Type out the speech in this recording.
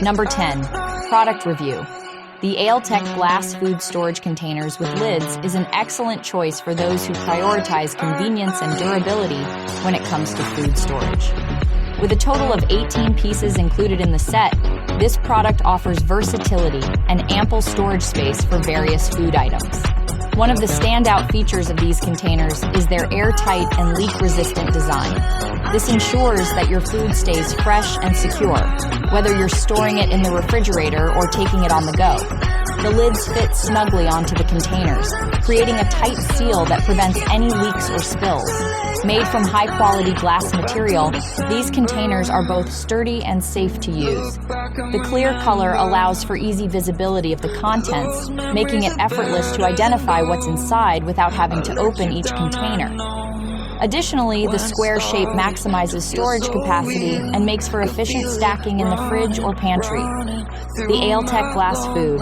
Number 10. Product review. The AILTEC glass food storage containers with lids is an excellent choice for those who prioritize convenience and durability when it comes to food storage. With a total of 18 pieces included in the set, this product offers versatility and ample storage space for various food items. One of the standout features of these containers is their airtight and leak-resistant design. This ensures that your food stays fresh and secure, whether you're storing it in the refrigerator or taking it on the go. The lids fit snugly onto the containers, creating a tight seal that prevents any leaks or spills. Made from high-quality glass material, these containers are both sturdy and safe to use. The clear color allows for easy visibility of the contents, making it effortless to identify what's inside without having to open each container. Additionally, the square shape maximizes storage capacity and makes for efficient stacking in the fridge or pantry. The AILTEC glass food,